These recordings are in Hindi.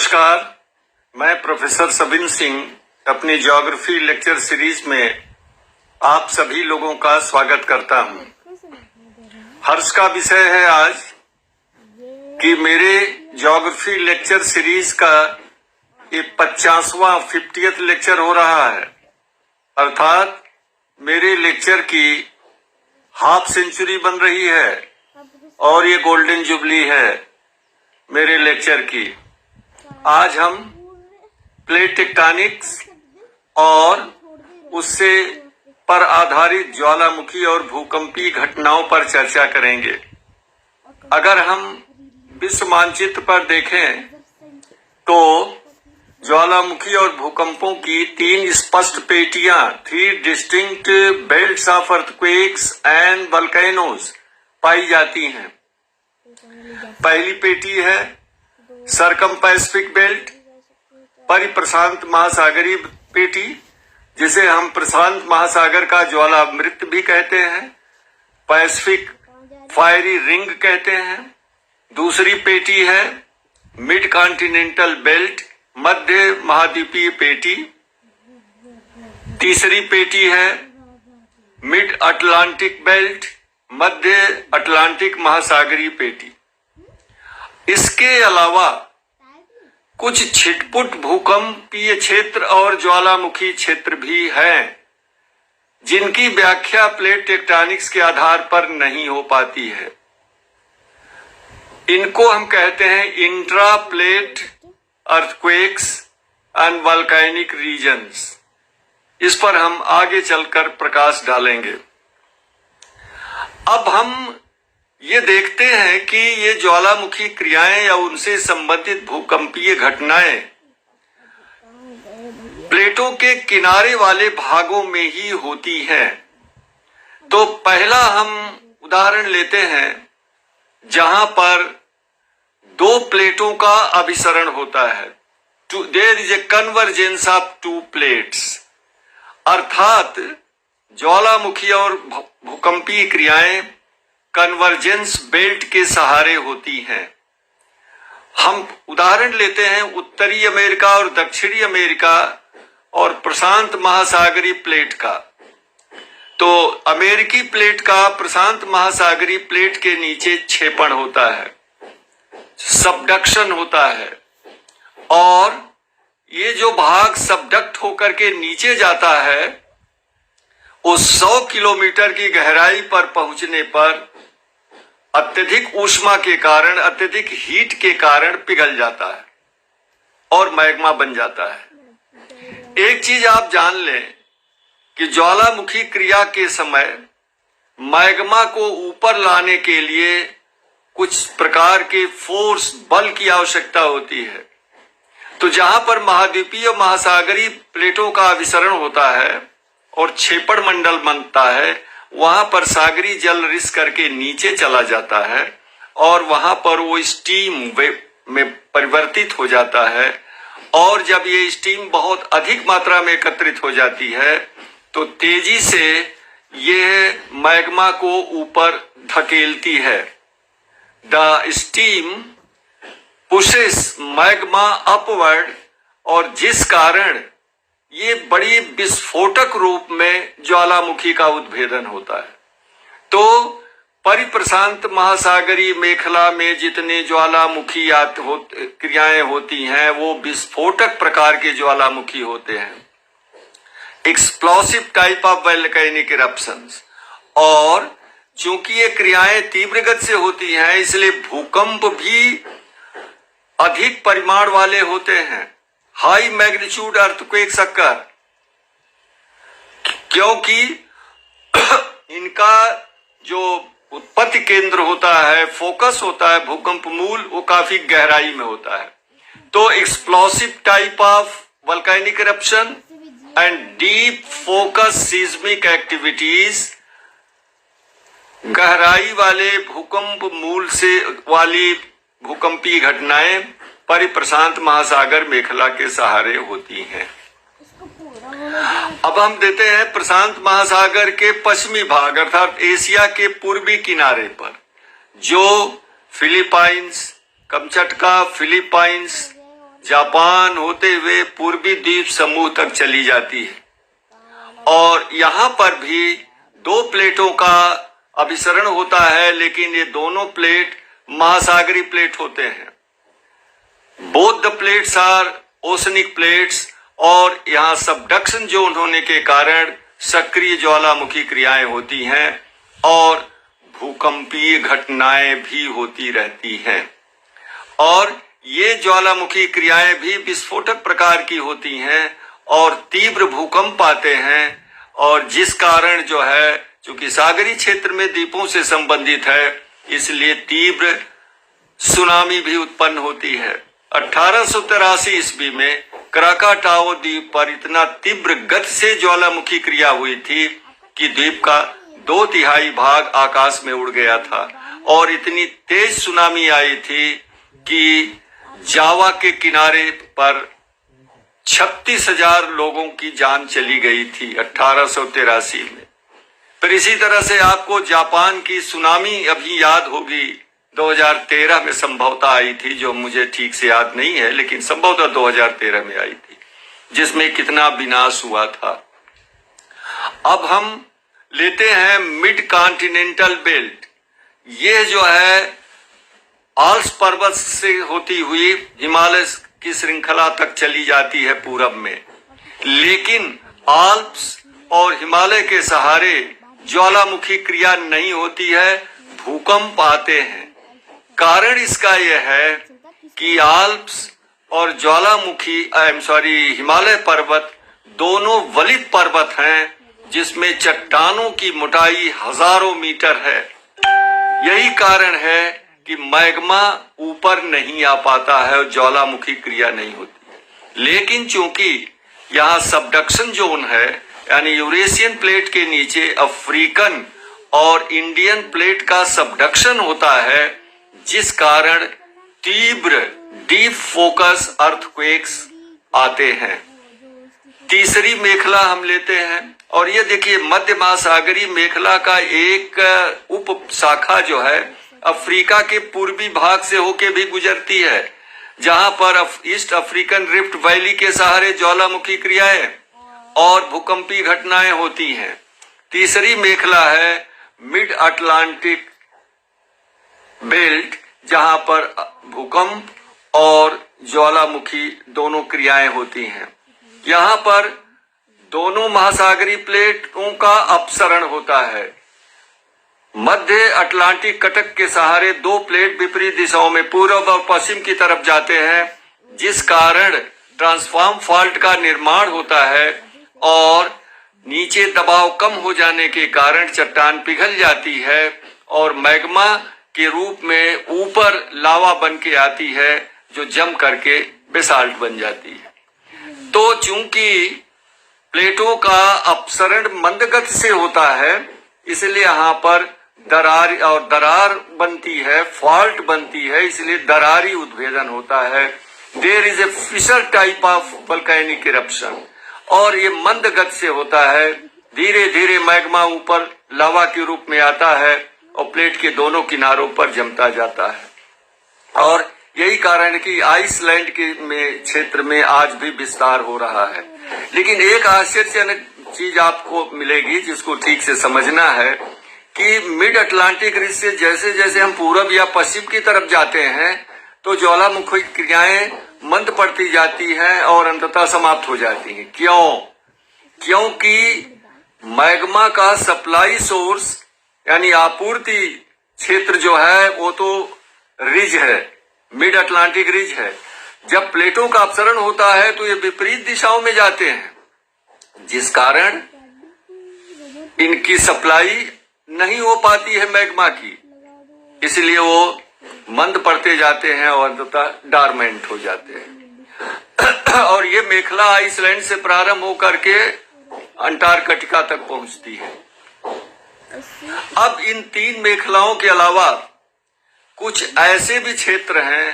नमस्कार, मैं प्रोफेसर सबिन सिंह अपनी ज्योग्राफी लेक्चर सीरीज में आप सभी लोगों का स्वागत करता हूं। हर्ष का विषय है आज कि मेरे ज्योग्राफी लेक्चर सीरीज का ये 50वां लेक्चर हो रहा है, अर्थात मेरे लेक्चर की हाफ सेंचुरी बन रही है और ये गोल्डन जुबली है मेरे लेक्चर की। आज हम प्लेट टेक्टोनिक्स और उससे पर आधारित ज्वालामुखी और भूकंपीय घटनाओं पर चर्चा करेंगे। अगर हम विश्व मानचित्र पर देखें तो ज्वालामुखी और भूकंपों की तीन स्पष्ट पेटियां, 3 distinct belts of earthquakes and volcanoes पाई जाती हैं। पहली पेटी है सरकम-पैसिफिक बेल्ट, परिप्रशांत महासागरीय पेटी, जिसे हम प्रशांत महासागर का ज्वालामृत भी कहते हैं, पैसिफिक फायरी रिंग कहते हैं। दूसरी पेटी है मिड कॉन्टिनेंटल बेल्ट, मध्य महाद्वीपीय पेटी। तीसरी पेटी है मिड अटलांटिक बेल्ट, मध्य अटलांटिक महासागरीय पेटी। इसके अलावा कुछ छिटपुट भूकंपीय क्षेत्र और ज्वालामुखी क्षेत्र भी हैं, जिनकी व्याख्या प्लेट टेक्टोनिक्स के आधार पर नहीं हो पाती है। इनको हम कहते हैं intra plate earthquakes and volcanic regions. इस पर हम आगे चलकर प्रकाश डालेंगे। अब हम ये देखते हैं कि ये ज्वालामुखी क्रियाएं या उनसे संबंधित भूकंपीय घटनाएं प्लेटों के किनारे वाले भागों में ही होती हैं। तो पहला हम उदाहरण लेते हैं जहां पर दो प्लेटों का अभिसरण होता है। There is a convergence of 2 plates, अर्थात ज्वालामुखी और भूकंपीय क्रियाएं कन्वर्जेंस बेल्ट के सहारे होती हैं। हम उदाहरण लेते हैं उत्तरी अमेरिका और दक्षिणी अमेरिका और प्रशांत महासागरीय प्लेट का। तो अमेरिकी प्लेट का प्रशांत महासागरीय प्लेट के नीचे क्षेपण होता है, सबडक्शन होता है, और ये जो भाग सबडक्ट होकर के नीचे जाता है उस 100 किलोमीटर की गहराई पर पहुंचने पर अत्यधिक ऊष्मा के कारण, अत्यधिक हीट के कारण पिघल जाता है और मैग्मा बन जाता है। एक चीज आप जान लें कि ज्वालामुखी क्रिया के समय मैग्मा को ऊपर लाने के लिए कुछ प्रकार के फोर्स, बल की आवश्यकता होती है। तो जहां पर महाद्वीपीय और महासागरीय प्लेटों का अभिसरण होता है और क्षेपण मंडल बनता है, वहां पर सागरी जल रिस करके नीचे चला जाता है और वहां पर वो स्टीम में परिवर्तित हो जाता है। और जब ये स्टीम बहुत अधिक मात्रा में एकत्रित हो जाती है तो तेजी से ये मैग्मा को ऊपर धकेलती है। The steam pushes magma upward, और जिस कारण ये बड़ी विस्फोटक रूप में ज्वालामुखी का उद्भेदन होता है। तो परिप्रशांत महासागरीय मेखला में जितने ज्वालामुखी क्रियाएं होती हैं वो विस्फोटक प्रकार के ज्वालामुखी होते हैं, explosive type of volcanic eruptions. और चूंकि ये क्रियाएं तीव्र गति से होती हैं, इसलिए भूकंप भी अधिक परिमाण वाले होते हैं, हाई मैग्नीट्यूड अर्थक्वेक्स अकर, क्योंकि इनका जो उत्पत्ति केंद्र होता है, फोकस होता है, भूकंप मूल, वो काफी गहराई में होता है। तो explosive type of volcanic eruption and deep focus seismic activities, गहराई वाले भूकंप मूल से वाली भूकंपीय घटनाएं परिप्रशांत महासागर मेखला के सहारे होती हैं। अब हम देते हैं प्रशांत महासागर के पश्चिमी भाग अर्थात एशिया के पूर्वी किनारे पर, जो फिलीपाइंस, कमचटका, फिलीपाइंस जापान होते हुए पूर्वी द्वीप समूह तक चली जाती है और यहाँ पर भी दो प्लेटों का अभिसरण होता है, लेकिन ये दोनों प्लेट महासागरीय प्लेट होते हैं। Both the plates are oceanic plates और यहाँ सबडक्शन जोन होने के कारण सक्रिय ज्वालामुखी क्रियाएं होती हैं और भूकंपीय घटनाएं भी होती रहती हैं और ये ज्वालामुखी क्रियाएं भी विस्फोटक प्रकार की होती हैं और तीव्र भूकंप आते हैं और जिस कारण जो है, चूंकि सागरीय क्षेत्र में द्वीपों से संबंधित है, इसलिए तीव्र सुनामी भी उत्पन्न होती है। 1883 ईस्वी में क्राकाटाओ द्वीप पर इतना तीव्र गति से ज्वालामुखी क्रिया हुई थी कि द्वीप का 2/3 भाग आकाश में उड़ गया था और इतनी तेज सुनामी आई थी कि जावा के किनारे पर 36,000 लोगों की जान चली गई थी 1883 में। फिर इसी तरह से आपको जापान की सुनामी अभी याद होगी, 2013 में संभवतः आई थी, जो मुझे ठीक से याद नहीं है, लेकिन संभवतः 2013 में आई थी, जिसमें कितना विनाश हुआ था। अब हम लेते हैं मिड कॉन्टिनेंटल बेल्ट। ये जो है आल्प्स पर्वत से होती हुई हिमालय की श्रृंखला तक चली जाती है पूरब में, लेकिन आल्प्स और हिमालय के सहारे ज्वालामुखी क्रिया नहीं होती है, भूकंप आते हैं। कारण इसका यह है कि आल्प्स और हिमालय पर्वत दोनों वलित पर्वत हैं, जिसमें चट्टानों की मोटाई हजारों मीटर है। यही कारण है कि मैग्मा ऊपर नहीं आ पाता है और ज्वालामुखी क्रिया नहीं होती। लेकिन चूंकि यहाँ सबडक्शन जोन है, यानी यूरेशियन प्लेट के नीचे अफ्रीकन और इंडियन प्लेट का सबडक्शन होता है, जिस कारण तीव्र डीप फोकस अर्थक्वेक्स आते हैं। तीसरी मेखला हम लेते हैं और ये देखिए मध्य महासागरीय मेखला का एक उप शाखा जो है अफ्रीका के पूर्वी भाग से होके भी गुजरती है, जहां पर ईस्ट अफ्रीकन रिफ्ट वैली के सहारे ज्वालामुखी क्रियाएं और भूकंपीय घटनाएं होती हैं। तीसरी मेखला है मिड अटलांटिक बेल्ट, जहां पर भूकंप और ज्वालामुखी दोनों क्रियाएं होती हैं। यहाँ पर दोनों महासागरीय प्लेटों का अपसरण होता है। मध्य अटलांटिक कटक के सहारे दो प्लेट विपरीत दिशाओं में पूर्व और पश्चिम की तरफ जाते हैं, जिस कारण ट्रांसफॉर्म फॉल्ट का निर्माण होता है और नीचे दबाव कम हो जाने के कारण चट्टान पिघल जाती है और मैग्मा के रूप में ऊपर लावा बन के आती है, जो जम करके बेसाल्ट बन जाती है। तो चूंकि प्लेटों का अपसरण मंद गति से होता है, इसलिए यहाँ पर दरार बनती है, फॉल्ट बनती है, इसलिए दरारी उद्भेदन होता है। There is a fissure type of volcanic eruption और ये मंद गति से होता है। धीरे धीरे मैग्मा ऊपर लावा के रूप में आता है और प्लेट के दोनों किनारों पर जमता जाता है और यही कारण है कि आइसलैंड के क्षेत्र में आज भी विस्तार हो रहा है। लेकिन एक आश्चर्यजनक चीज आपको मिलेगी जिसको ठीक से समझना है कि मिड अटलांटिक रिज से जैसे जैसे हम पूरब या पश्चिम की तरफ जाते हैं तो ज्वालामुखी क्रियाएं मंद पड़ती जाती हैं और अंततः समाप्त हो जाती हैं। क्यों? क्योंकि मैग्मा का सप्लाई सोर्स यानी आपूर्ति क्षेत्र जो है वो तो रिज है, मिड अटलांटिक रिज है। जब प्लेटों का अपसरण होता है तो ये विपरीत दिशाओं में जाते हैं, जिस कारण इनकी सप्लाई नहीं हो पाती है मैग्मा की, इसलिए वो मंद पड़ते जाते हैं और अंततः डॉर्मेंट हो जाते हैं। और ये मेखला आइसलैंड से प्रारंभ होकर के अंटार्कटिका तक पहुंचती है। अब इन तीन मेखलाओं के अलावा कुछ ऐसे भी क्षेत्र हैं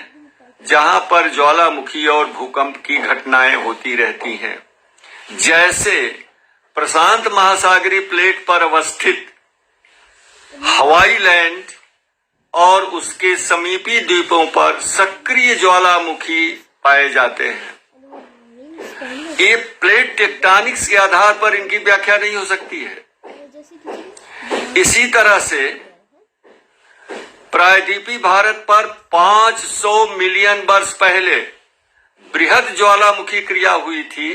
जहां पर ज्वालामुखी और भूकंप की घटनाएं होती रहती हैं, जैसे प्रशांत महासागरीय प्लेट पर अवस्थित हवाई लैंड और उसके समीपी द्वीपों पर सक्रिय ज्वालामुखी पाए जाते हैं। ये प्लेट टेक्टोनिक्स के आधार पर इनकी व्याख्या नहीं हो सकती है। इसी तरह से प्रायद्वीपीय भारत पर 500 मिलियन वर्ष पहले बृहद ज्वालामुखी क्रिया हुई थी,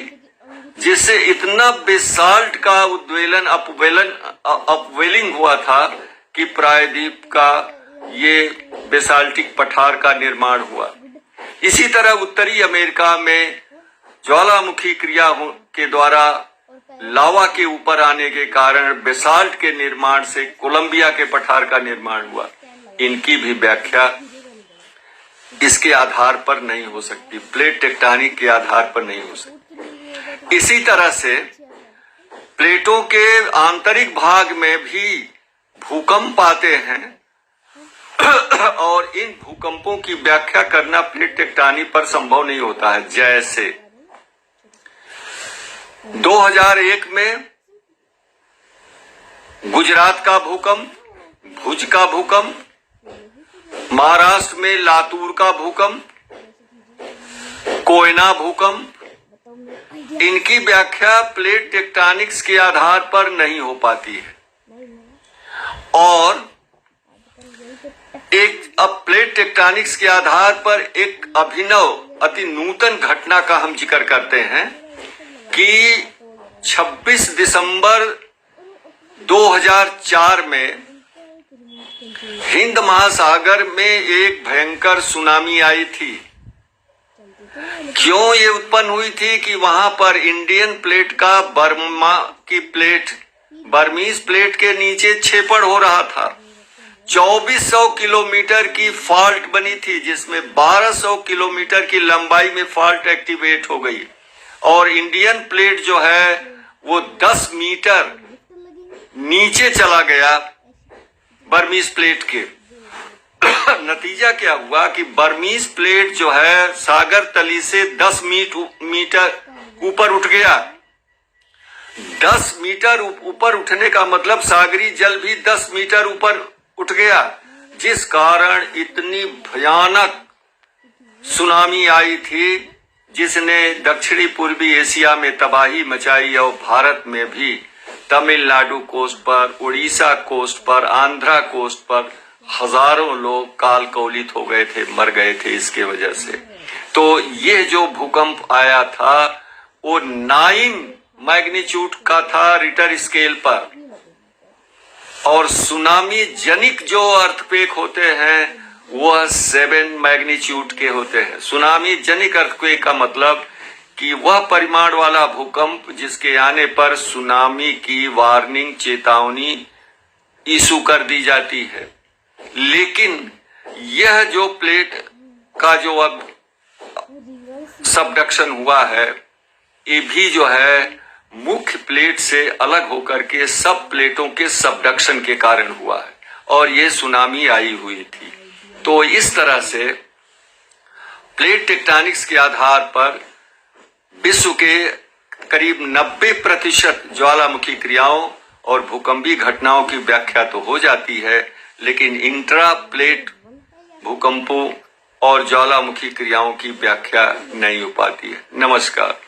जिससे इतना बेसाल्ट का अपवेलिंग हुआ था कि प्रायद्वीप का ये बेसाल्टिक पठार का निर्माण हुआ। इसी तरह उत्तरी अमेरिका में ज्वालामुखी क्रिया के द्वारा लावा के ऊपर आने के कारण बेसाल्ट के निर्माण से कोलंबिया के पठार का निर्माण हुआ। इनकी भी व्याख्या इसके आधार पर नहीं हो सकती, प्लेट टेक्टोनिक के आधार पर नहीं हो सकती। इसी तरह से प्लेटों के आंतरिक भाग में भी भूकंप आते हैं और इन भूकंपों की व्याख्या करना प्लेट टेक्टोनिक पर संभव नहीं होता है। जैसे 2001 में गुजरात का भूकंप, भुज का भूकंप, महाराष्ट्र में लातूर का भूकंप, कोयना भूकंप, इनकी व्याख्या प्लेट टेक्टोनिक्स के आधार पर नहीं हो पाती है। और अब प्लेट टेक्टोनिक्स के आधार पर एक अभिनव अति नूतन घटना का हम जिक्र करते हैं कि 26 दिसंबर 2004 में हिंद महासागर में एक भयंकर सुनामी आई थी। क्यों ये उत्पन्न हुई थी कि वहां पर इंडियन प्लेट का बर्मीज प्लेट के नीचे छेपड़ हो रहा था। 2400 किलोमीटर की फॉल्ट बनी थी, जिसमें 1200 किलोमीटर की लंबाई में फॉल्ट एक्टिवेट हो गई और इंडियन प्लेट जो है वो 10 मीटर नीचे चला गया बर्मीज प्लेट के। नतीजा क्या हुआ कि बर्मीज प्लेट जो है सागर तली से 10 मीटर ऊपर उठ गया। 10 मीटर ऊपर उठने का मतलब सागरी जल भी 10 मीटर ऊपर उठ गया, जिस कारण इतनी भयानक सुनामी आई थी जिसने दक्षिणी पूर्वी एशिया में तबाही मचाई और भारत में भी तमिलनाडु कोस्ट पर, उड़ीसा कोस्ट पर, आंध्रा कोस्ट पर हजारों लोग काल कौलित हो गए थे, मर गए थे इसके वजह से। तो ये जो भूकंप आया था वो 9 मैग्नीट्यूड का था रिक्टर स्केल पर, और सुनामी जनिक जो अर्थक्वेक होते हैं वह 7 मैग्नीट्यूड के होते हैं। सुनामी जनिक अर्थक्वेक का मतलब कि वह परिमाण वाला भूकंप जिसके आने पर सुनामी की वार्निंग, चेतावनी इशू कर दी जाती है। लेकिन यह जो प्लेट का जो अब सबडक्शन हुआ है, ये भी जो है मुख्य प्लेट से अलग होकर के सब प्लेटों के सबडक्शन के कारण हुआ है और ये सुनामी आई हुई थी। तो इस तरह से प्लेट टेक्टोनिक्स के आधार पर विश्व के करीब 90% ज्वालामुखी क्रियाओं और भूकंपीय घटनाओं की व्याख्या तो हो जाती है, लेकिन इंट्रा प्लेट भूकंपों और ज्वालामुखी क्रियाओं की व्याख्या नहीं हो पाती है। नमस्कार।